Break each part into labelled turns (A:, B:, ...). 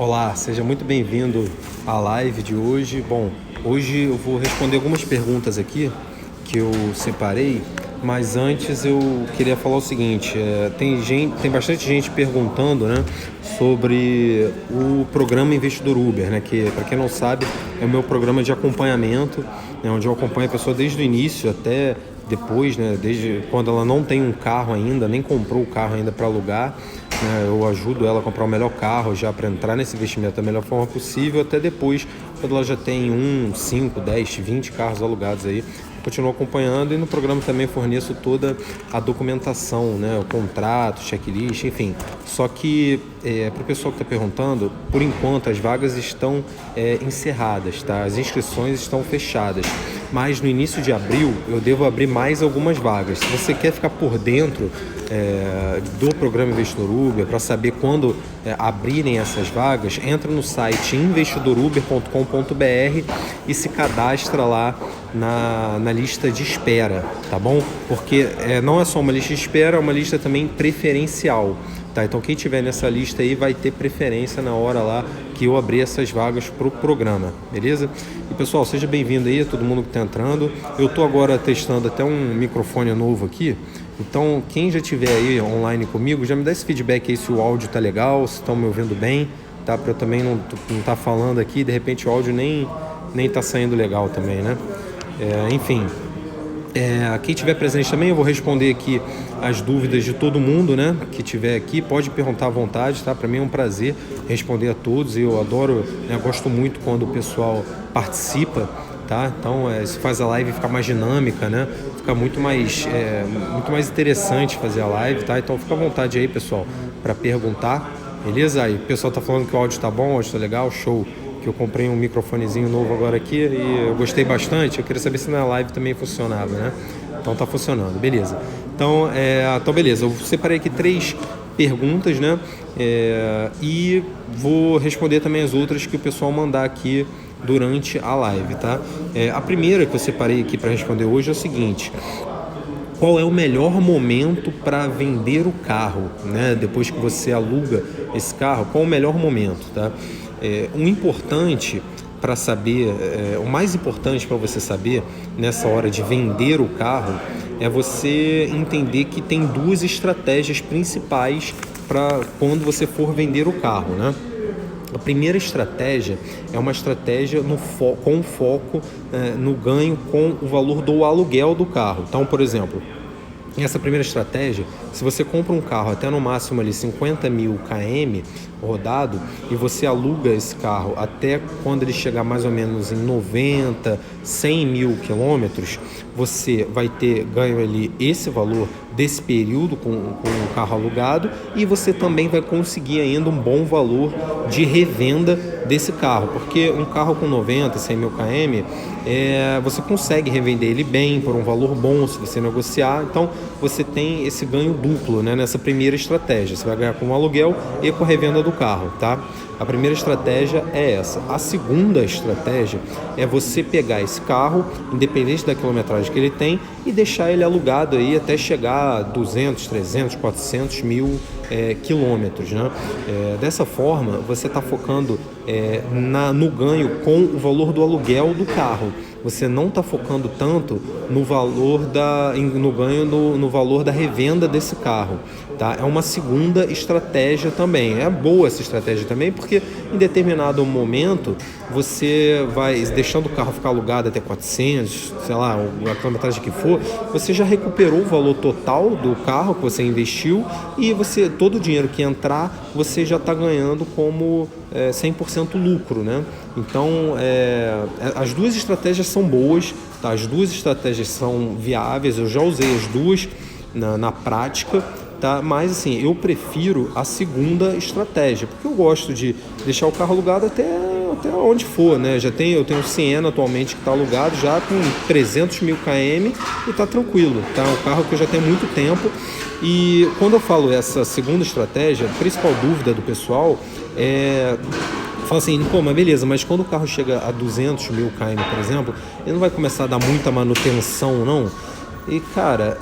A: Olá, seja muito bem-vindo à live de hoje. Bom, hoje eu vou responder algumas perguntas aqui que eu separei, mas antes eu queria falar o seguinte: tem bastante gente perguntando, né, sobre o programa Investidor Uber, né, que para quem não sabe é o meu programa de acompanhamento, né, onde eu acompanho a pessoa desde o início até depois, né, desde quando ela não tem um carro ainda, nem comprou o carro ainda para alugar. Eu ajudo ela a comprar o melhor carro já para entrar nesse investimento da melhor forma possível, até depois, quando ela já tem 5, 10, 20 carros alugados aí. Continuo acompanhando e no programa também forneço toda a documentação, né, o contrato, checklist, enfim. Só que para o pessoal que está perguntando, por enquanto as vagas estão encerradas, tá? As inscrições estão fechadas. Mas no início de abril eu devo abrir mais algumas vagas. Se você quer ficar por dentro do programa Investidor Uber, para saber quando abrirem essas vagas, entra no site investidoruber.com.br e se cadastra lá na lista de espera, tá bom? Porque não é só uma lista de espera, é uma lista também preferencial. Tá, então quem tiver nessa lista aí vai ter preferência na hora lá que eu abrir essas vagas pro programa, beleza? E pessoal, seja bem-vindo aí, todo mundo que está entrando. Eu tô agora testando até um microfone novo aqui, então quem já estiver aí online comigo, já me dá esse feedback aí se o áudio tá legal, se estão me ouvindo bem, tá? Para eu também não tá falando aqui, de repente o áudio nem tá saindo legal também, né? Enfim... quem tiver presente também, eu vou responder aqui as dúvidas de todo mundo, né, que tiver aqui, pode perguntar à vontade, tá? Para mim é um prazer responder a todos, eu adoro, né, gosto muito quando o pessoal participa, tá? Então isso faz a live ficar mais dinâmica, né? Fica muito mais interessante fazer a live, tá? Então fica à vontade aí, pessoal, para perguntar, beleza? Aí o pessoal tá falando que o áudio tá bom, o áudio tá legal, show. Que eu comprei um microfonezinho novo agora aqui e eu gostei bastante. Eu queria saber se na live também funcionava, né? Então tá funcionando, beleza. Então beleza, eu separei aqui 3 perguntas, né? E vou responder também as outras que o pessoal mandar aqui durante a live, tá? A primeira que eu separei aqui para responder hoje é o seguinte: qual é o melhor momento para vender o carro, né? Depois que você aluga esse carro, qual é o melhor momento, tá? O mais importante para você saber nessa hora de vender o carro é você entender que tem 2 estratégias principais para quando você for vender o carro, né? A primeira estratégia é uma estratégia com foco no ganho com o valor do aluguel do carro. Então, por exemplo, essa primeira estratégia, se você compra um carro até no máximo ali 50 mil km rodado e você aluga esse carro até quando ele chegar mais ou menos em 90, 100 mil quilômetros, você vai ter ganho ali esse valor desse período com o carro alugado e você também vai conseguir ainda um bom valor de revenda desse carro, porque um carro com 90, 100 mil km, você consegue revender ele bem por um valor bom se você negociar. Então você tem esse ganho duplo, né, nessa primeira estratégia. Você vai ganhar com o aluguel e com a revenda do carro, tá? A primeira estratégia é essa. A segunda estratégia é você pegar esse carro, independente da quilometragem que ele tem, e deixar ele alugado aí até chegar a 200, 300, 400 mil quilômetros, né? Dessa forma, você está focando no ganho com o valor do aluguel do carro. Você não está focando tanto no valor no ganho no valor da revenda desse carro, tá? É uma segunda estratégia também. É boa essa estratégia também, porque em determinado momento você vai deixando o carro ficar alugado até 400, sei lá, a quilometragem que for, você já recuperou o valor total do carro que você investiu e todo o dinheiro que entrar, você já está ganhando como 100% lucro, né? Então, as 2 estratégias são boas, tá? As 2 estratégias são viáveis, eu já usei as 2 na prática, tá? Mas assim, eu prefiro a segunda estratégia, porque eu gosto de deixar o carro alugado até onde for, né? Eu tenho o Siena atualmente que está alugado já com 300 mil km e está tranquilo, tá? É um carro que eu já tenho muito tempo. E quando eu falo essa segunda estratégia, a principal dúvida do pessoal fala assim, pô, mas beleza, mas quando o carro chega a 200 mil km, por exemplo, ele não vai começar a dar muita manutenção, não? E, cara,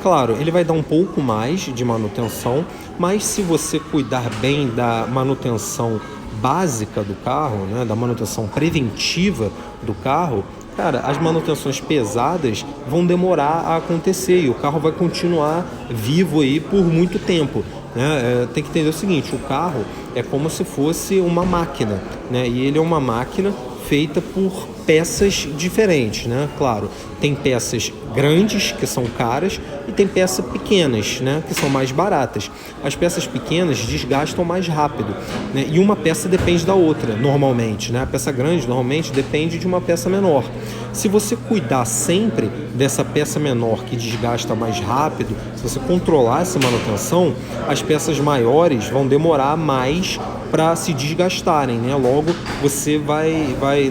A: claro, ele vai dar um pouco mais de manutenção, mas se você cuidar bem da manutenção básica do carro, né, da manutenção preventiva do carro, cara, as manutenções pesadas vão demorar a acontecer e o carro vai continuar vivo aí por muito tempo, né? Tem que entender o seguinte, o carro é como se fosse uma máquina, né? E ele é uma máquina feita por peças diferentes, né? Claro, tem peças grandes, que são caras, e tem peças pequenas, né? Que são mais baratas. As peças pequenas desgastam mais rápido, né? E uma peça depende da outra, normalmente, né? A peça grande, normalmente, depende de uma peça menor. Se você cuidar sempre dessa peça menor que desgasta mais rápido, se você controlar essa manutenção, as peças maiores vão demorar mais para se desgastarem, né? Logo, você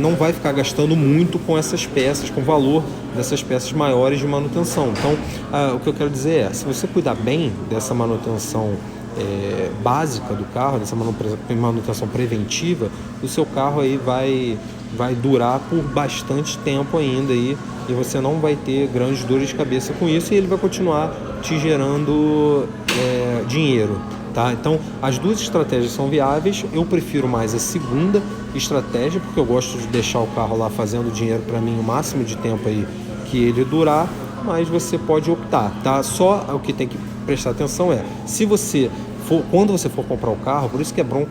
A: não vai ficar gastando muito com essas peças, com o valor dessas peças maiores de manutenção. Então, o que eu quero dizer é, se você cuidar bem dessa manutenção básica do carro, dessa manutenção preventiva, o seu carro aí vai durar por bastante tempo ainda aí, e você não vai ter grandes dores de cabeça com isso, e ele vai continuar te gerando dinheiro. Tá? Então, as duas estratégias são viáveis. Eu prefiro mais a segunda estratégia, porque eu gosto de deixar o carro lá fazendo dinheiro para mim o máximo de tempo aí que ele durar, mas você pode optar, tá? Só o que tem que prestar atenção se você quando você for comprar o carro, por isso que é bom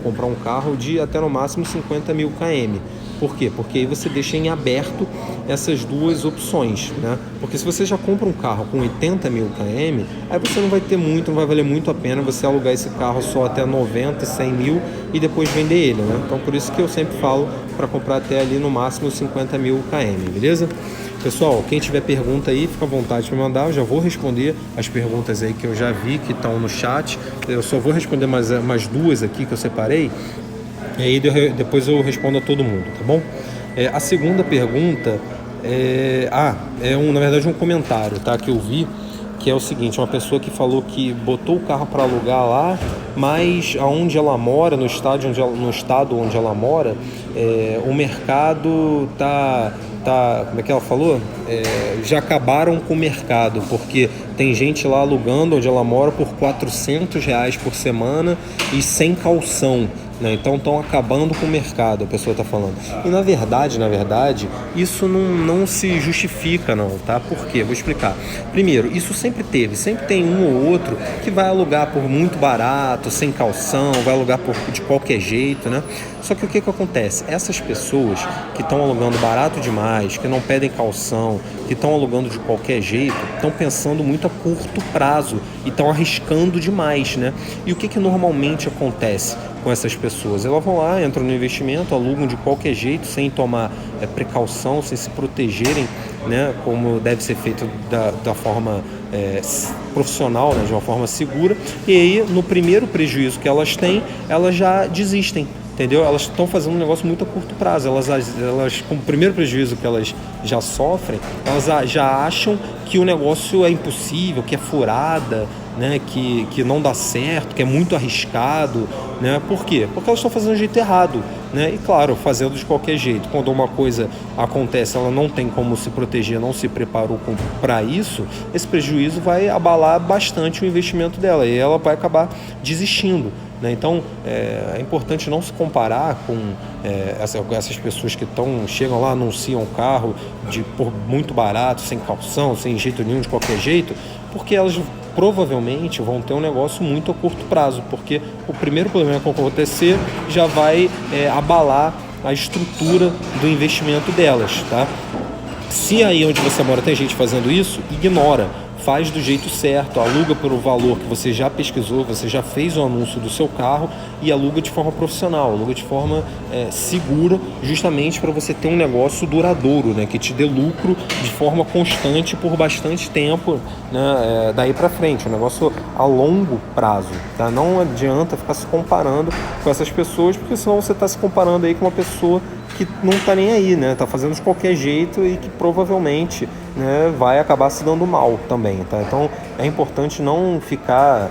A: comprar um carro de até no máximo 50 mil km. Por quê? Porque aí você deixa em aberto essas duas opções, né? Porque se você já compra um carro com 80 mil km, aí você não vai valer muito a pena você alugar esse carro só até 90, 100 mil e depois vender ele, né? Então por isso que eu sempre falo para comprar até ali no máximo 50 mil km, beleza? Pessoal, quem tiver pergunta aí, fica à vontade de me mandar. Eu já vou responder as perguntas aí que eu já vi que estão no chat. Eu só vou responder mais duas aqui que eu separei. E aí depois eu respondo a todo mundo, tá bom? A segunda pergunta na verdade um comentário, tá? Que eu vi, que é o seguinte, uma pessoa que falou que botou o carro para alugar lá, mas aonde ela mora, no estado onde ela mora, o mercado como é que ela falou? Já acabaram com o mercado, porque tem gente lá alugando onde ela mora por R$400 por semana e sem caução, né? Então estão acabando com o mercado, a pessoa está falando. E na verdade, isso não se justifica não, tá? Por quê? Vou explicar. Primeiro, isso sempre tem um ou outro que vai alugar por muito barato, sem caução, vai alugar de qualquer jeito, né? Só que o que acontece? Essas pessoas que estão alugando barato demais, que não pedem caução, que estão alugando de qualquer jeito, estão pensando muito a curto prazo e estão arriscando demais, né? E o que normalmente acontece com essas pessoas? Elas vão lá, entram no investimento, alugam de qualquer jeito, sem tomar precaução, sem se protegerem, né? Como deve ser feito da forma profissional, né? De uma forma segura. E aí, no primeiro prejuízo que elas têm, elas já desistem. Entendeu? Elas estão fazendo um negócio muito a curto prazo. Elas, com o primeiro prejuízo que elas já sofrem, elas já acham que o negócio é impossível, que é furada, né? Que não dá certo, que é muito arriscado, né? Por quê? Porque elas estão fazendo do jeito errado, né? E claro, fazendo de qualquer jeito. Quando uma coisa acontece, ela não tem como se proteger, não se preparou para isso, esse prejuízo vai abalar bastante o investimento dela e ela vai acabar desistindo. Então, é importante não se comparar com essas pessoas que chegam lá, anunciam o carro por muito barato, sem caução, sem jeito nenhum, de qualquer jeito, porque elas provavelmente vão ter um negócio muito a curto prazo, porque o primeiro problema que acontecer já vai abalar a estrutura do investimento delas, tá? Se aí onde você mora tem gente fazendo isso, ignora. Faz do jeito certo, aluga por o valor que você já pesquisou, você já fez o anúncio do seu carro e aluga de forma profissional, aluga de forma segura, justamente para você ter um negócio duradouro, né, que te dê lucro de forma constante por bastante tempo, né, daí para frente, um negócio a longo prazo, tá? Não adianta ficar se comparando com essas pessoas, porque senão você está se comparando aí com uma pessoa que não está nem aí, né? Tá fazendo de qualquer jeito e que provavelmente, né, vai acabar se dando mal também, tá? Então é importante não ficar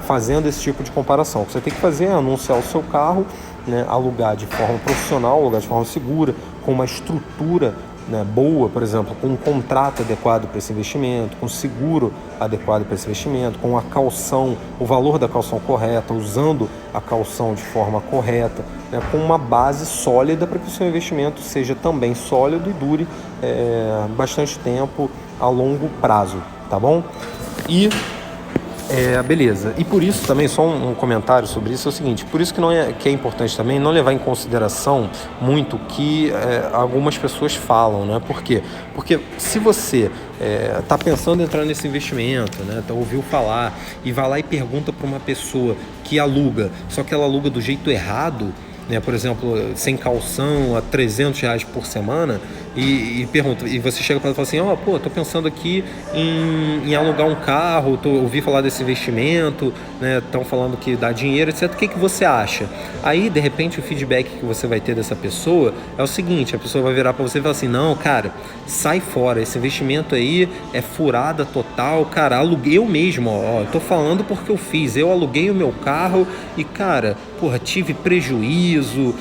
A: fazendo esse tipo de comparação. O que você tem que fazer é anunciar o seu carro, né, alugar de forma profissional, alugar de forma segura, com uma estrutura né, boa, por exemplo, com um contrato adequado para esse investimento, com seguro adequado para esse investimento, com a caução, o valor da caução correta, usando a caução de forma correta, né, com uma base sólida para que o seu investimento seja também sólido e dure bastante tempo a longo prazo, tá bom? E beleza. E por isso também, só um comentário sobre isso, é o seguinte, por isso que é importante também não levar em consideração muito o que algumas pessoas falam, né? Por quê? Porque se você está pensando em entrar nesse investimento, né? Ouviu falar e vai lá e pergunta para uma pessoa que aluga, só que ela aluga do jeito errado, né? Por exemplo, sem calção, a R$300 por semana, e pergunta, e você chega para ela e fala assim, tô pensando aqui em alugar um carro, ouvi falar desse investimento, né? Estão falando que dá dinheiro, etc. O que você acha? Aí, de repente, o feedback que você vai ter dessa pessoa é o seguinte, a pessoa vai virar para você e falar assim, não, cara, sai fora, esse investimento aí é furada total, cara, aluguei eu mesmo, eu tô falando porque eu fiz, eu aluguei o meu carro e, cara, tive prejuízo,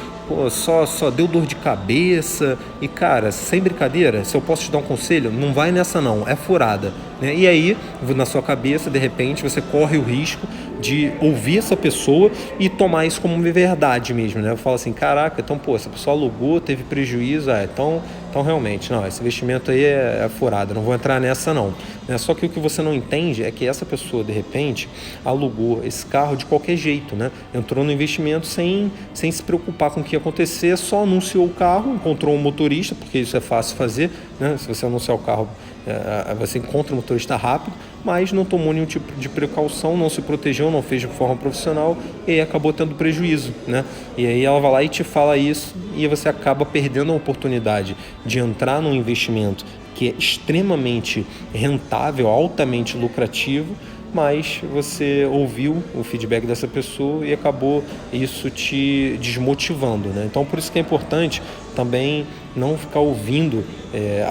A: só deu dor de cabeça e, cara, sem brincadeira, se eu posso te dar um conselho, não vai nessa não, é furada, né? E aí, na sua cabeça, de repente, você corre o risco de ouvir essa pessoa e tomar isso como verdade mesmo, né? Eu falo assim, caraca, então, essa pessoa alugou, teve prejuízo, então realmente, não, esse investimento aí é furado, não vou entrar nessa não, né? Só que o que você não entende é que essa pessoa, de repente, alugou esse carro de qualquer jeito, né? Entrou no investimento sem se preocupar com o que ia acontecer, só anunciou o carro, encontrou um motorista, porque isso é fácil fazer, né? Se você anunciar o carro, você encontra um motorista rápido, mas não tomou nenhum tipo de precaução, não se protegeu, não fez de forma profissional e aí acabou tendo prejuízo, né? E aí ela vai lá e te fala isso e você acaba perdendo a oportunidade de entrar num investimento que é extremamente rentável, altamente lucrativo, mas você ouviu o feedback dessa pessoa e acabou isso te desmotivando, né? Então, por isso que é importante também não ficar ouvindo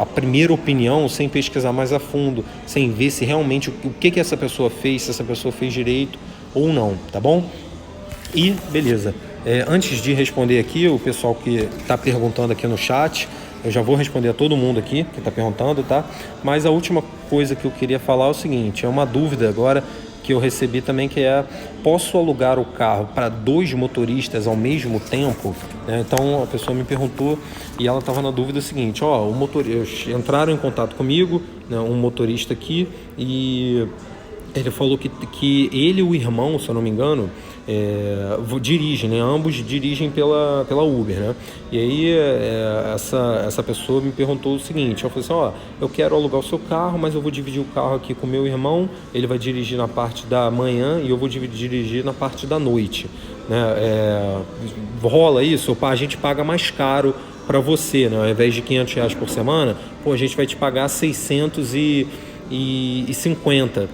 A: a primeira opinião sem pesquisar mais a fundo, sem ver se realmente o que essa pessoa fez, se essa pessoa fez direito ou não, tá bom? E beleza, antes de responder aqui, o pessoal que está perguntando aqui no chat, eu já vou responder a todo mundo aqui que está perguntando, tá? Mas a última coisa que eu queria falar é o seguinte, é uma dúvida agora que eu recebi também, que posso alugar o carro para 2 motoristas ao mesmo tempo? Então a pessoa me perguntou e ela estava na dúvida seguinte, entraram em contato comigo, né, um motorista aqui, e ele falou que ele e o irmão, se eu não me engano, dirigem, né? Ambos dirigem pela Uber, né? E aí essa pessoa me perguntou o seguinte, eu falei assim, eu quero alugar o seu carro, mas eu vou dividir o carro aqui com o meu irmão, ele vai dirigir na parte da manhã e eu vou dirigir na parte da noite, né? Rola isso? A gente paga mais caro para você, né? Ao invés de R$500 por semana, a gente vai te pagar 650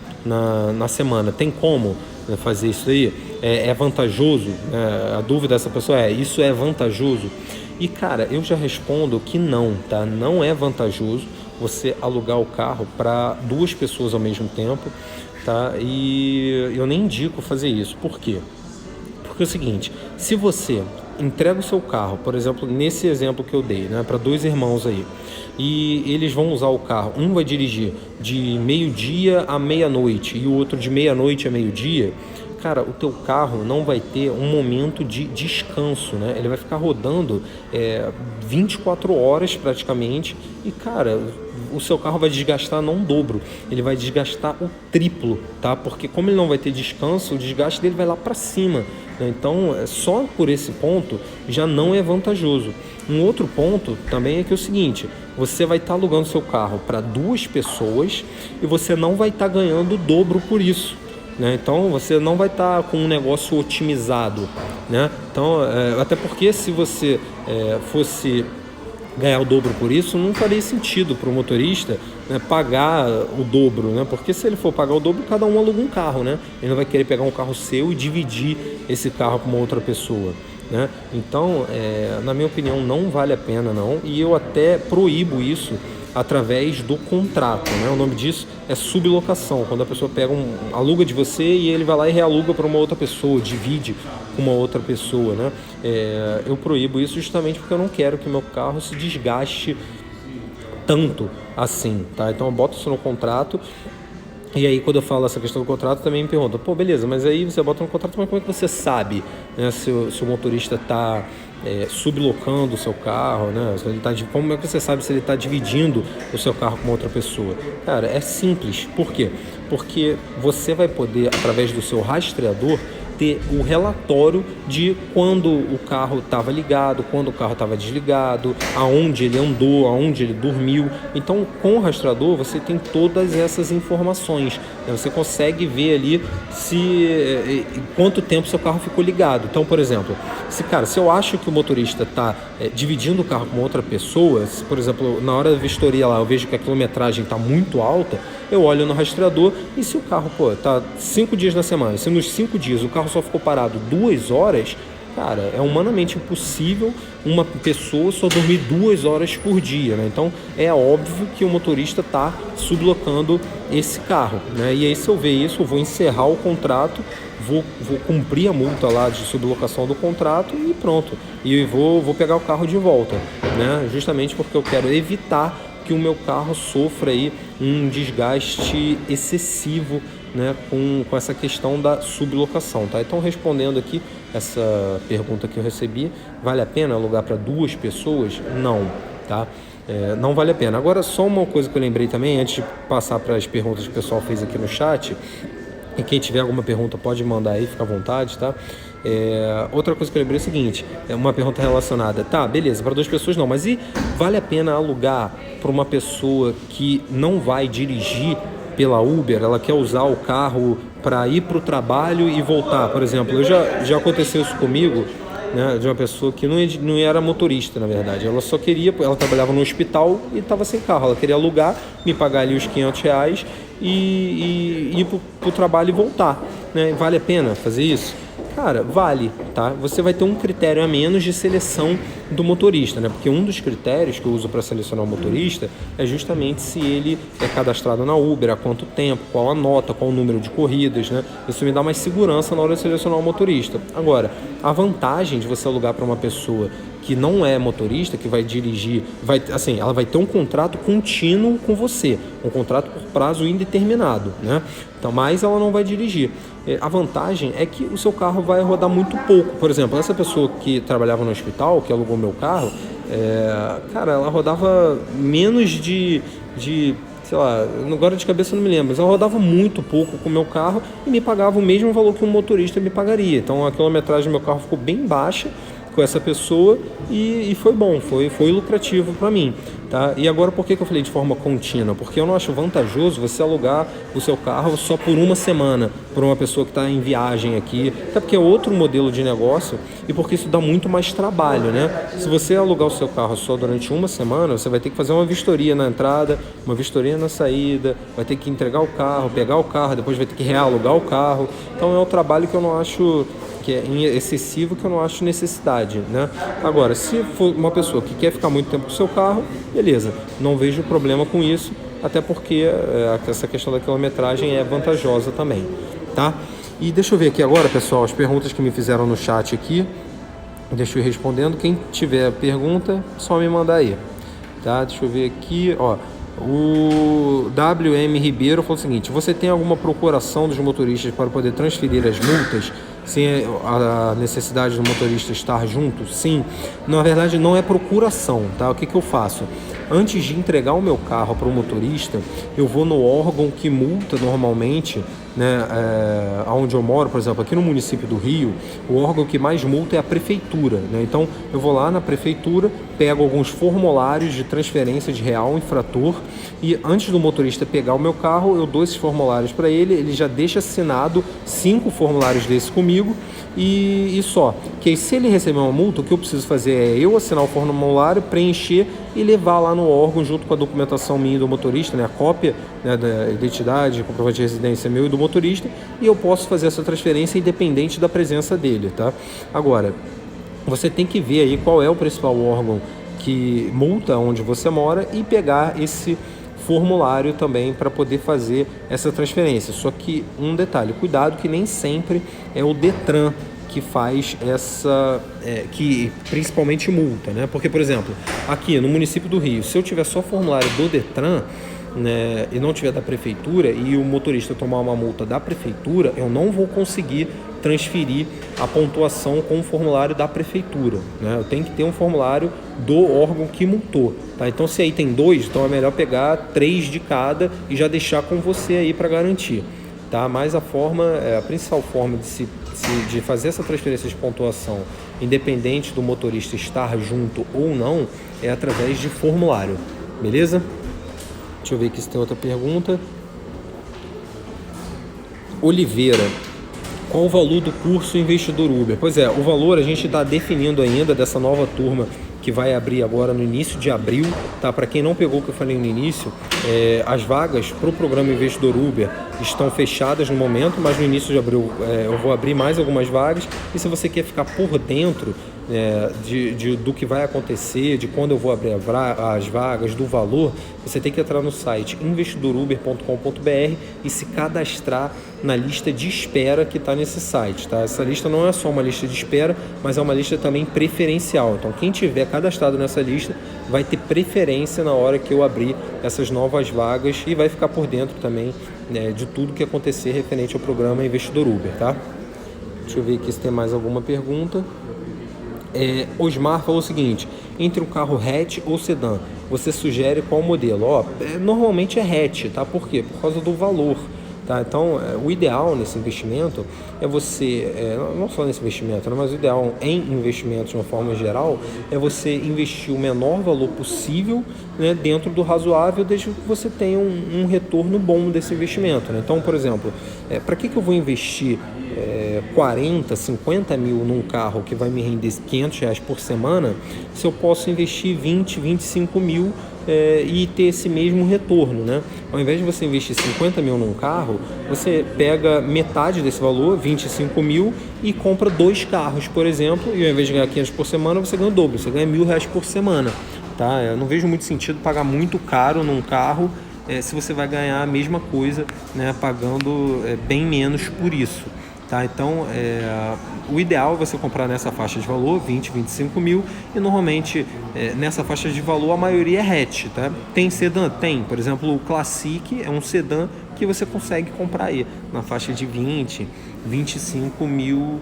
A: na semana. Tem como fazer isso aí? É vantajoso? A dúvida dessa pessoa isso é vantajoso? E, cara, eu já respondo que não, tá? Não é vantajoso você alugar o carro para 2 pessoas ao mesmo tempo, tá? E eu nem indico fazer isso. Por quê? Porque é o seguinte, se você entrega o seu carro, por exemplo, nesse exemplo que eu dei, né, para 2 irmãos aí, e eles vão usar o carro, um vai dirigir de meio-dia à meia-noite e o outro de meia-noite a meio-dia, cara, o teu carro não vai ter um momento de descanso, né? Ele vai ficar rodando 24 horas praticamente e, cara, o seu carro vai desgastar não o dobro, ele vai desgastar o triplo, tá? Porque como ele não vai ter descanso, o desgaste dele vai lá para cima, né? Então, só por esse ponto já não é vantajoso. Um outro ponto também é que é o seguinte, você vai estar alugando seu carro para 2 pessoas e você não vai estar ganhando o dobro por isso, né? Então você não vai estar com um negócio otimizado, né? Então, até porque se você fosse ganhar o dobro por isso, não faria sentido para o motorista, né, pagar o dobro, né? Porque se ele for pagar o dobro, cada um aluga um carro, né? Ele não vai querer pegar um carro seu e dividir esse carro com uma outra pessoa, né? Então, na minha opinião, não vale a pena não, e eu até proíbo isso através do contrato, né? O nome disso é sublocação, quando a pessoa pega aluga de você e ele vai lá e realuga para uma outra pessoa, divide com uma outra pessoa, né? Eu proíbo isso justamente porque eu não quero que o meu carro se desgaste tanto assim, tá? Então eu boto isso no contrato. E aí, quando eu falo essa questão do contrato, também me perguntam, pô, beleza, mas aí você bota no contrato, mas como é que você sabe, né, se o motorista está sublocando o seu carro, né? Se ele como é que você sabe se ele está dividindo o seu carro com outra pessoa? Cara, é simples. Por quê? Porque você vai poder, através do seu rastreador, ter o relatório de quando o carro estava ligado, quando o carro estava desligado, aonde ele andou, aonde ele dormiu. Então, com o rastreador, você tem todas essas informações. Você consegue ver ali quanto tempo seu carro ficou ligado. Então, por exemplo, se eu acho que o motorista está dividindo o carro com outra pessoa, se, por exemplo, na hora da vistoria lá, eu vejo que a quilometragem está muito alta, eu olho no rastreador e se o carro, tá 5 dias na semana, se nos 5 dias o carro só ficou parado 2 horas, cara, é humanamente impossível uma pessoa só dormir 2 horas por dia, né? Então é óbvio que o motorista está sublocando esse carro, né? E aí, se eu ver isso, eu vou encerrar o contrato, vou cumprir a multa lá de sublocação do contrato e pronto. E vou pegar o carro de volta, né? Justamente porque eu quero evitar que o meu carro sofra aí um desgaste excessivo, né, com essa questão da sublocação, tá? Então, respondendo aqui essa pergunta que eu recebi, vale a pena alugar para 2 pessoas? Não, tá? Não vale a pena. Agora, só uma coisa que eu lembrei também, antes de passar para as perguntas que o pessoal fez aqui no chat, e quem tiver alguma pergunta pode mandar aí, fica à vontade, tá? Outra coisa que eu lembrei é o seguinte, uma pergunta relacionada, tá, beleza, para 2 pessoas não, mas e vale a pena alugar para uma pessoa que não vai dirigir pela Uber, ela quer usar o carro para ir para o trabalho e voltar? Por exemplo, já aconteceu isso comigo, né, de uma pessoa que não era motorista, na verdade, ela trabalhava no hospital e estava sem carro, ela queria alugar, me pagar ali os R$500 e ir para o trabalho e voltar, né? Vale a pena fazer isso? Cara, vale, tá? Você vai ter um critério a menos de seleção do motorista, né? Porque um dos critérios que eu uso para selecionar o motorista é justamente se ele é cadastrado na Uber, há quanto tempo, qual a nota, qual o número de corridas, né? Isso me dá mais segurança na hora de selecionar o motorista. Agora, a vantagem de você alugar para uma pessoa que não é motorista, que vai dirigir, ela vai ter um contrato contínuo com você, um contrato por prazo indeterminado, né? Então, mas ela não vai dirigir. A vantagem é que o seu carro vai rodar muito pouco. Por exemplo, essa pessoa que trabalhava no hospital, que alugou meu carro, cara, ela rodava menos de sei lá, agora de cabeça eu não me lembro, mas ela rodava muito pouco com o meu carro e me pagava o mesmo valor que um motorista me pagaria. Então a quilometragem do meu carro ficou bem baixa com essa pessoa e foi bom, foi lucrativo para mim, tá? E agora, por que eu falei de forma contínua? Porque eu não acho vantajoso você alugar o seu carro só por uma semana para uma pessoa que está em viagem aqui, até porque é outro modelo de negócio e porque isso dá muito mais trabalho, né? Se você alugar o seu carro só durante uma semana, você vai ter que fazer uma vistoria na entrada, uma vistoria na saída, vai ter que entregar o carro, pegar o carro, depois vai ter que realugar o carro. Então é um trabalho que eu não acho que é excessivo, que eu não acho necessidade, né? Agora, se for uma pessoa que quer ficar muito tempo com o seu carro, beleza, não vejo problema com isso, até porque essa questão da quilometragem é vantajosa também, tá? E deixa eu ver aqui agora, pessoal, as perguntas que me fizeram no chat aqui, deixa eu ir respondendo. Quem tiver pergunta, só me mandar aí, tá? Deixa eu ver aqui, ó. O WM Ribeiro falou o seguinte: você tem alguma procuração dos motoristas para poder transferir as multas sem a necessidade do motorista estar junto? Sim. Na verdade, não é procuração, tá? O que eu faço? Antes de entregar o meu carro para o motorista, eu vou no órgão que multa normalmente, né, onde eu moro, por exemplo, aqui no município do Rio, o órgão que mais multa é a prefeitura, né? Então eu vou lá na prefeitura, pego alguns formulários de transferência de real infrator e antes do motorista pegar o meu carro, eu dou esses formulários para ele, ele já deixa assinado 5 formulários desses comigo e só. Que aí, se ele receber uma multa, o que eu preciso fazer é eu assinar o formulário, preencher e levar lá no órgão junto com a documentação minha e do motorista, né, a cópia, né, da identidade, comprovante de residência meu e do motorista, e eu posso fazer essa transferência independente da presença dele, tá? Agora, você tem que ver aí qual é o principal órgão que multa onde você mora e pegar esse formulário também para poder fazer essa transferência. Só que um detalhe, cuidado que nem sempre é o Detran que faz que principalmente multa, né? Porque, por exemplo, aqui no município do Rio, se eu tiver só formulário do Detran, né, e não tiver da prefeitura e o motorista tomar uma multa da prefeitura, eu não vou conseguir transferir a pontuação com o formulário da prefeitura, né? Eu tenho que ter um formulário do órgão que multou, tá? Então, se aí tem 2, então é melhor pegar 3 de cada e já deixar com você aí para garantir, tá? Mas a principal forma de fazer essa transferência de pontuação, independente do motorista estar junto ou não, é através de formulário, beleza? Deixa eu ver aqui se tem outra pergunta. Oliveira, qual o valor do curso Investidor Uber? Pois é, o valor a gente está definindo ainda dessa nova turma que vai abrir agora no início de abril, tá? Para quem não pegou o que eu falei no início, as vagas para o programa Investidor Uber estão fechadas no momento, mas no início de abril eu vou abrir mais algumas vagas. E se você quer ficar por dentro do que vai acontecer, de quando eu vou abrir as vagas, do valor, você tem que entrar no site investidoruber.com.br e se cadastrar na lista de espera que está nesse site, tá? Essa lista não é só uma lista de espera, mas é uma lista também preferencial. Então, quem tiver cadastrado nessa lista vai ter preferência na hora que eu abrir essas novas vagas e vai ficar por dentro também, né, de tudo que acontecer referente ao programa Investidor Uber, tá? Deixa eu ver aqui se tem mais alguma pergunta. Osmar falou o seguinte: entre um carro hatch ou sedã, você sugere qual modelo? Normalmente é hatch, tá? Por quê? Por causa do valor, tá? Então, o ideal nesse investimento é você, não só nesse investimento, né, mas o ideal em investimentos de uma forma geral é você investir o menor valor possível, né, dentro do razoável, desde que você tenha um retorno bom desse investimento, né? Então, por exemplo, para que eu vou investir 40, 50 mil num carro que vai me render R$500 por semana, se eu posso investir 20, 25 mil e ter esse mesmo retorno, né? Ao invés de você investir 50 mil num carro, você pega metade desse valor, 25 mil, e compra 2 carros, por exemplo, e ao invés de ganhar 500 por semana, você ganha o dobro, você ganha R$1.000 por semana, tá? Eu não vejo muito sentido pagar muito caro num carro se você vai ganhar a mesma coisa, né, pagando bem menos por isso. Tá? Então, o ideal é você comprar nessa faixa de valor, 20, 25 mil, e normalmente nessa faixa de valor a maioria é hatch, tá? Tem sedã? Tem. Por exemplo, o Classic é um sedã que você consegue comprar aí na faixa de 20, 25 mil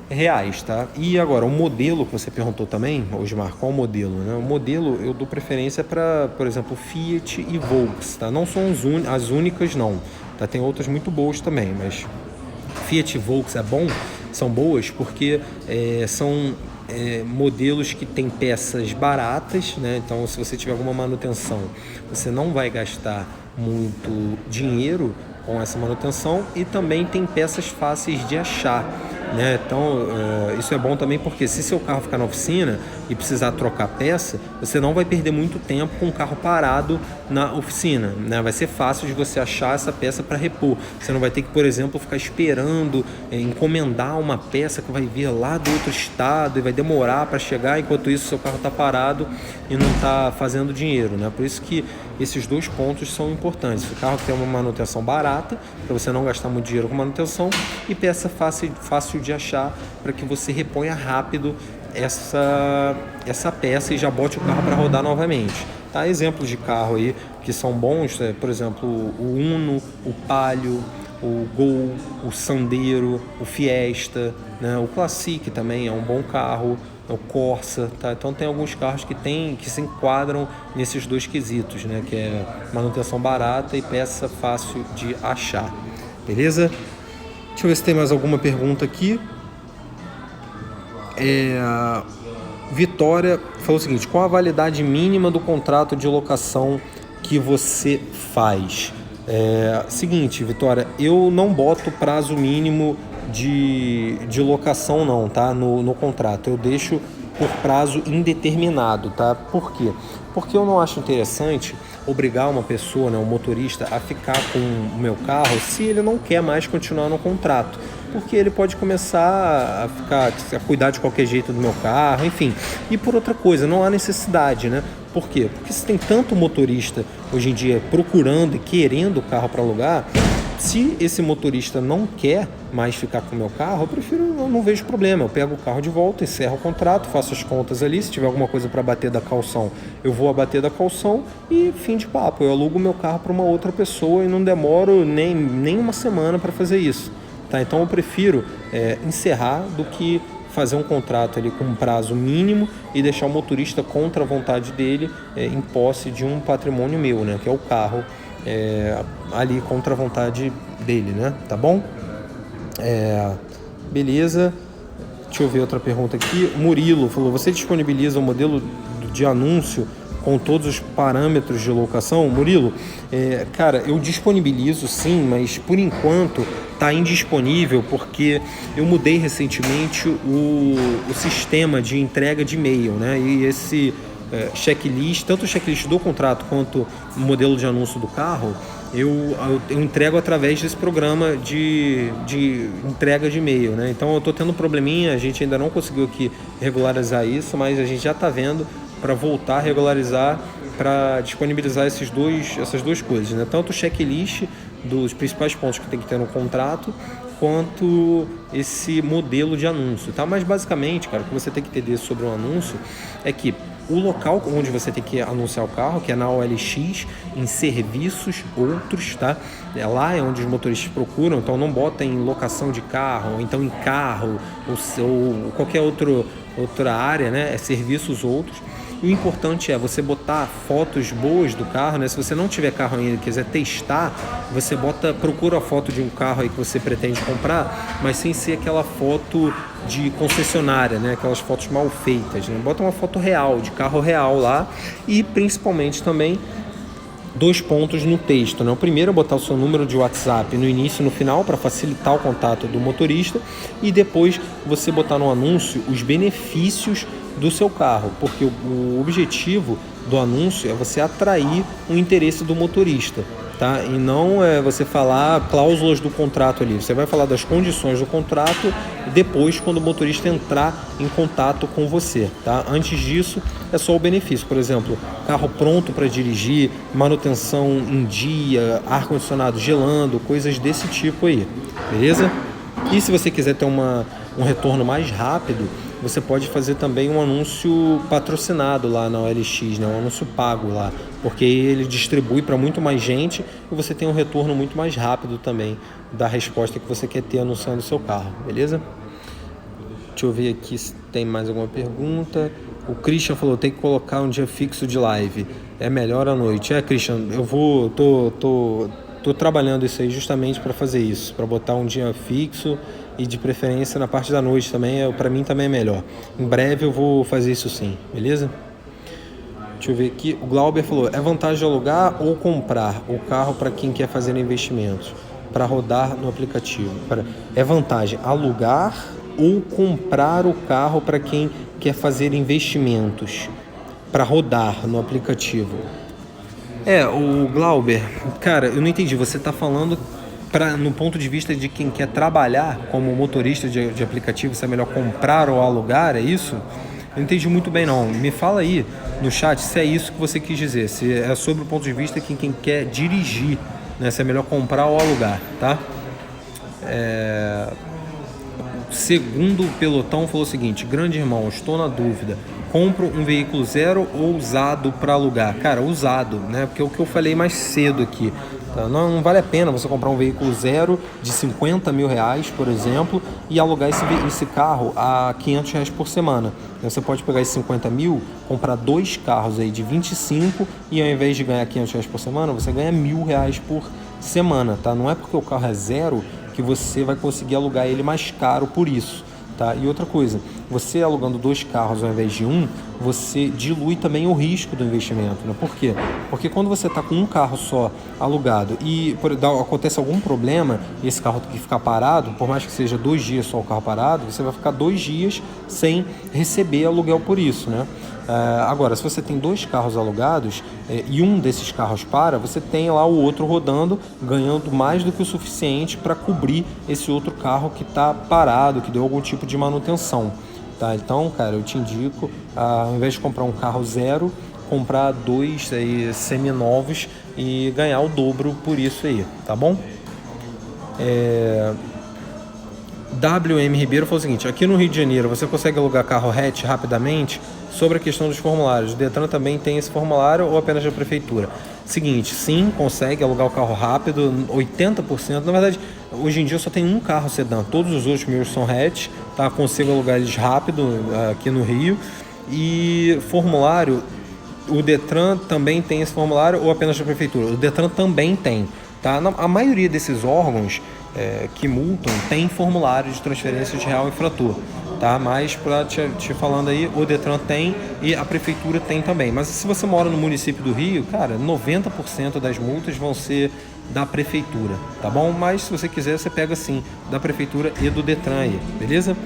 A: reais, tá? E agora, o modelo que você perguntou também, Osmar, qual o modelo, né? O modelo eu dou preferência para, por exemplo, Fiat e Volks, tá? Não são as únicas, não, tá? Tem outras muito boas também, mas Fiat e Volks são boas porque são modelos que têm peças baratas, né? Então, se você tiver alguma manutenção, você não vai gastar muito dinheiro com essa manutenção, e também tem peças fáceis de achar, né? Então, isso é bom também porque se seu carro ficar na oficina e precisar trocar peça, você não vai perder muito tempo com o carro parado na oficina, né? Vai ser fácil de você achar essa peça para repor. Você não vai ter que, por exemplo, ficar esperando encomendar uma peça que vai vir lá do outro estado e vai demorar para chegar, enquanto isso seu carro está parado e não está fazendo dinheiro, né? Por isso que esses 2 pontos são importantes. O carro tem uma manutenção barata, para você não gastar muito dinheiro com manutenção, e peça fácil de achar, para que você reponha rápido essa peça e já bote o carro para rodar novamente. Tá? Exemplos de carro aí que são bons, por exemplo, o Uno, o Palio, o Gol, o Sandero, o Fiesta, né? O Classic também é um bom carro, o Corsa, tá? Então tem alguns carros que se enquadram nesses 2 quesitos, né? Que é manutenção barata e peça fácil de achar, beleza? Deixa eu ver se tem mais alguma pergunta aqui. Vitória falou o seguinte: qual a validade mínima do contrato de locação que você faz? Seguinte, Vitória, eu não boto prazo mínimo de locação não, tá? No contrato, eu deixo por prazo indeterminado, tá? Por quê? Porque eu não acho interessante obrigar uma pessoa, né, um motorista, a ficar com o meu carro se ele não quer mais continuar no contrato, porque ele pode começar a cuidar de qualquer jeito do meu carro, enfim. E por outra coisa, não há necessidade, né? Por quê? Porque se tem tanto motorista hoje em dia procurando e querendo carro para alugar, Se esse motorista não quer mais ficar com o meu carro, eu não vejo problema. Eu pego o carro de volta, encerro o contrato, faço as contas ali. Se tiver alguma coisa para abater da caução, eu vou abater da caução e fim de papo. Eu alugo o meu carro para uma outra pessoa e não demoro nem uma semana para fazer isso. Tá? Então eu prefiro encerrar do que fazer um contrato ali com um prazo mínimo e deixar o motorista contra a vontade dele em posse de um patrimônio meu, né? Que é o carro. Ali contra a vontade dele, né? Tá bom? Beleza. Deixa eu ver outra pergunta aqui. Murilo falou: você disponibiliza um modelo de anúncio com todos os parâmetros de locação? Murilo, cara, eu disponibilizo sim, mas por enquanto está indisponível porque eu mudei recentemente o sistema de entrega de e-mail, né? E esse checklist, tanto o checklist do contrato quanto o modelo de anúncio do carro, eu entrego através desse programa de entrega de e-mail, né? Então eu estou tendo um probleminha, a gente ainda não conseguiu aqui regularizar isso, mas a gente já está vendo para voltar a regularizar, para disponibilizar essas duas coisas, né? Tanto o checklist dos principais pontos que tem que ter no contrato, quanto esse modelo de anúncio, tá? Mas basicamente, cara, o que você tem que entender sobre um anúncio é que o local onde você tem que anunciar o carro, que é na OLX, em serviços outros, tá? Lá é onde os motoristas procuram, então não bota em locação de carro, ou então em carro, ou qualquer outra área, né? É serviços outros. E o importante é você botar fotos boas do carro, né? Se você não tiver carro ainda e quiser testar, você procura a foto de um carro aí que você pretende comprar, mas sem ser aquela foto de concessionária, né? Aquelas fotos mal feitas, né? Bota uma foto real, de carro real lá, e principalmente também 2 pontos no texto, né? O primeiro é botar o seu número de WhatsApp no início e no final para facilitar o contato do motorista, e depois você botar no anúncio os benefícios do seu carro, porque o objetivo do anúncio é você atrair o interesse do motorista, tá? E não é você falar cláusulas do contrato ali. Você vai falar das condições do contrato depois, quando o motorista entrar em contato com você, tá? Antes disso, é só o benefício. Por exemplo, carro pronto para dirigir, manutenção em dia, ar-condicionado gelando, coisas desse tipo aí, beleza? E se você quiser ter um retorno mais rápido, você pode fazer também um anúncio patrocinado lá na OLX, né? Um anúncio pago lá, porque ele distribui para muito mais gente e você tem um retorno muito mais rápido também da resposta que você quer ter anunciando o seu carro, beleza? Deixa eu ver aqui se tem mais alguma pergunta. O Christian falou: tem que colocar um dia fixo de live, é melhor à noite. Christian, tô trabalhando isso aí justamente para fazer isso, para botar um dia fixo e de preferência na parte da noite também, para mim também é melhor. Em breve eu vou fazer isso sim, beleza? Deixa eu ver aqui. O Glauber falou: é vantagem alugar ou comprar o carro para quem quer fazer investimentos, para rodar no aplicativo? É vantagem alugar ou comprar o carro para quem quer fazer investimentos, para rodar no aplicativo? O Glauber, cara, eu não entendi. Você está falando no ponto de vista de quem quer trabalhar como motorista de aplicativo, se é melhor comprar ou alugar, é isso? Eu não entendi muito bem não. Me fala aí no chat se é isso que você quis dizer, se é sobre o ponto de vista de quem quer dirigir, né? Se é melhor comprar ou alugar, tá? Segundo o pelotão falou o seguinte: grande irmão, estou na dúvida, compro um veículo zero ou usado para alugar? Cara, usado, né? Porque é o que eu falei mais cedo aqui, tá? Não vale a pena você comprar um veículo zero de 50 mil reais, por exemplo, e alugar esse carro a 500 reais por semana. Você pode pegar esses 50 mil, comprar 2 carros aí de 25 e ao invés de ganhar 500 reais por semana, você ganha 1.000 reais por semana, tá? Não é porque o carro é zero que você vai conseguir alugar ele mais caro por isso, tá? E outra coisa, você alugando 2 carros ao invés de um, você dilui também o risco do investimento, né? Por quê? Porque quando você está com um carro só alugado e acontece algum problema e esse carro tem que ficar parado, por mais que seja 2 dias só o carro parado, você vai ficar 2 dias sem receber aluguel por isso, né? Agora, se você tem 2 carros alugados e um desses carros para, você tem lá o outro rodando, ganhando mais do que o suficiente para cobrir esse outro carro que está parado, que deu algum tipo de manutenção, tá? Então, cara, eu te indico, ao invés de comprar um carro zero, comprar 2 aí, seminovos e ganhar o dobro por isso aí, tá bom? WM Ribeiro falou o seguinte: aqui no Rio de Janeiro você consegue alugar carro hatch rapidamente? Sobre a questão dos formulários, o Detran também tem esse formulário ou apenas da prefeitura? Seguinte, sim, consegue alugar o carro rápido, 80%. Na verdade, hoje em dia eu só tenho um carro sedã, todos os outros meus são hatch, tá? Consigo alugar eles rápido aqui no Rio. E formulário, o Detran também tem esse formulário ou apenas da prefeitura? O Detran também tem, tá? A maioria desses órgãos que multam tem formulário de transferência de real infrator, tá? Mas para te falando aí, o Detran tem e a prefeitura tem também. Mas se você mora no município do Rio, cara, 90% das multas vão ser da prefeitura, tá bom? Mas se você quiser, você pega sim da prefeitura e do Detran aí, beleza?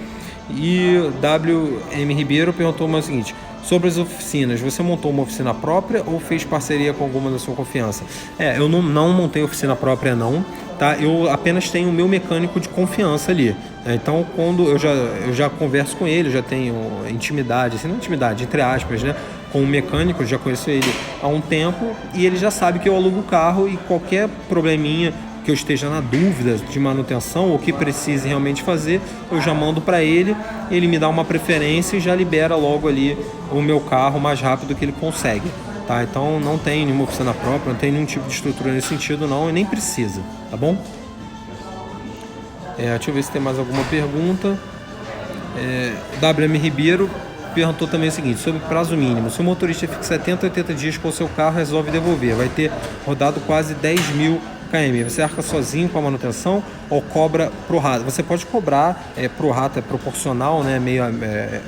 A: E o WM Ribeiro perguntou o seguinte: sobre as oficinas, você montou uma oficina própria ou fez parceria com alguma da sua confiança? Eu não montei oficina própria não, tá? Eu apenas tenho o meu mecânico de confiança ali. Então, quando eu já converso com ele, já tenho intimidade, assim, não intimidade, entre aspas, né? Com o mecânico, eu já conheço ele há um tempo e ele já sabe que eu alugo o carro e qualquer probleminha que eu esteja na dúvida de manutenção ou que precise realmente fazer, eu já mando para ele, ele me dá uma preferência e já libera logo ali o meu carro mais rápido que ele consegue, tá? Então não tem nenhuma oficina própria, não tem nenhum tipo de estrutura nesse sentido não, e nem precisa, tá bom? Deixa eu ver se tem mais alguma pergunta. WM Ribeiro perguntou também o seguinte: sobre prazo mínimo, se o motorista fica 70, 80 dias com o seu carro, resolve devolver, vai ter rodado quase 10 mil km, você arca sozinho com a manutenção ou cobra pro rato? Você pode cobrar pro rato, é proporcional, né?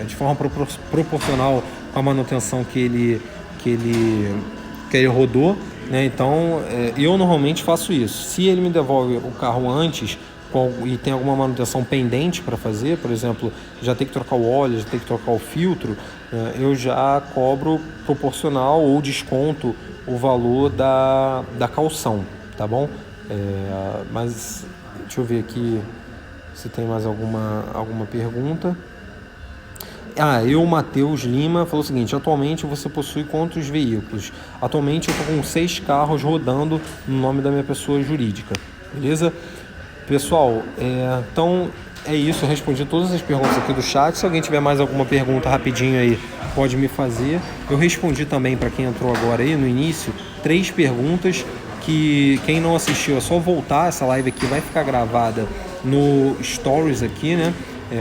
A: De forma proporcional com a manutenção que ele rodou, né? Então eu normalmente faço isso. Se ele me devolve o carro antes e tem alguma manutenção pendente para fazer, por exemplo, já tem que trocar o óleo, já tem que trocar o filtro, eu já cobro proporcional ou desconto o valor da caução, tá bom? Mas deixa eu ver aqui se tem mais alguma pergunta. O Matheus Lima falou o seguinte: atualmente você possui quantos veículos? Atualmente eu estou com 6 carros rodando no nome da minha pessoa jurídica, beleza? Pessoal, então é isso, eu respondi todas as perguntas aqui do chat. Se alguém tiver mais alguma pergunta rapidinho aí, pode me fazer. Eu respondi também, para quem entrou agora aí no início, 3 perguntas que quem não assistiu é só voltar. Essa live aqui vai ficar gravada no Stories aqui, né?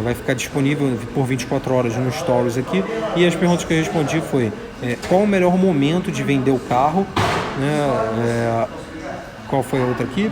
A: Vai ficar disponível por 24 horas no Stories aqui. E as perguntas que eu respondi foi: qual o melhor momento de vender o carro, né? Qual foi a outra aqui?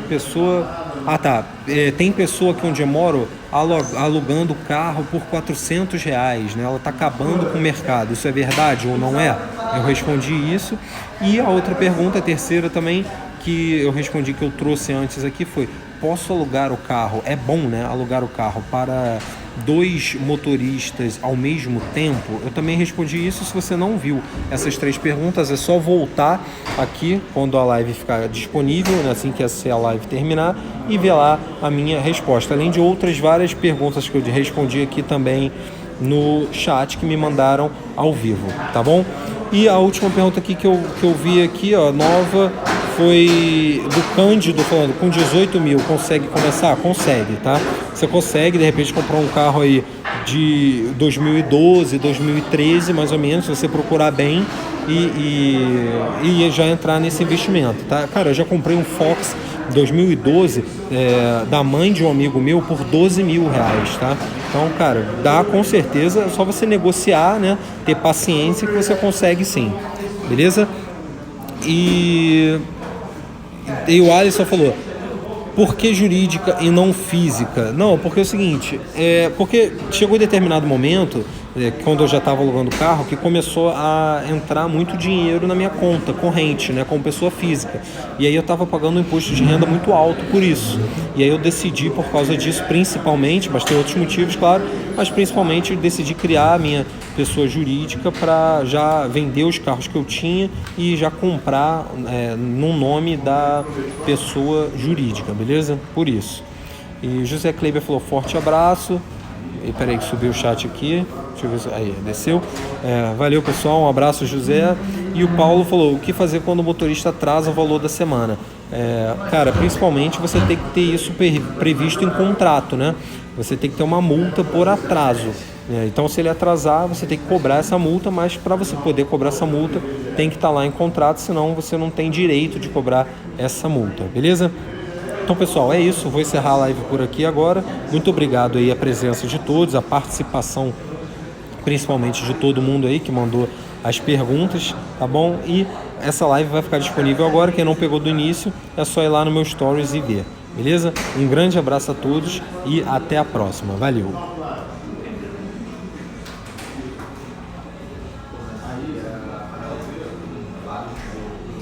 A: Tem pessoa aqui onde eu moro alugando o carro por R$400, né? Ela está acabando com o mercado. Isso é verdade ou não é? Eu respondi isso. E a outra pergunta, a terceira também, que eu respondi, que eu trouxe antes aqui, foi: posso alugar o carro? É bom, né? Alugar o carro para 2 motoristas ao mesmo tempo? Eu também respondi isso. Se você não viu essas 3 perguntas, é só voltar aqui quando a live ficar disponível, né? Assim que a live terminar, e ver lá a minha resposta, além de outras várias perguntas que eu respondi aqui também no chat que me mandaram ao vivo, tá bom? E a última pergunta aqui que eu vi aqui, nova, foi do Cândido, falando: com 18 mil consegue começar? Consegue, tá? Você consegue, de repente, comprar um carro aí de 2012, 2013, mais ou menos, se você procurar bem e já entrar nesse investimento, tá? Cara, eu já comprei um Fox 2012 da mãe de um amigo meu por R$12 mil, tá? Então, cara, dá com certeza, é só você negociar, né? Ter paciência que você consegue sim, beleza? E o Alisson falou: por que jurídica e não física? Não, porque é o seguinte, porque chegou em determinado momento, quando eu já estava alugando o carro, que começou a entrar muito dinheiro na minha conta corrente, né, como pessoa física. E aí eu estava pagando um imposto de renda muito alto por isso. E aí eu decidi, por causa disso, principalmente, mas tem outros motivos, claro, mas principalmente eu decidi criar a minha pessoa jurídica para já vender os carros que eu tinha e já comprar no nome da pessoa jurídica, beleza? Por isso. E José Kleber falou: forte abraço. E peraí que subiu o chat aqui. Deixa eu ver se... Aí, desceu. Valeu, pessoal. Um abraço, José. E o Paulo falou: o que fazer quando o motorista atrasa o valor da semana? Cara, principalmente você tem que ter isso previsto em contrato, né? Você tem que ter uma multa por atraso, né? Então, se ele atrasar, você tem que cobrar essa multa, mas para você poder cobrar essa multa, tem que estar lá em contrato, senão você não tem direito de cobrar essa multa, beleza? Então, pessoal, é isso. Vou encerrar a live por aqui agora. Muito obrigado aí a presença de todos, a participação principalmente de todo mundo aí que mandou as perguntas, tá bom? E essa live vai ficar disponível agora. Quem não pegou do início, é só ir lá no meu Stories e ver, beleza? Um grande abraço a todos e até a próxima. Valeu!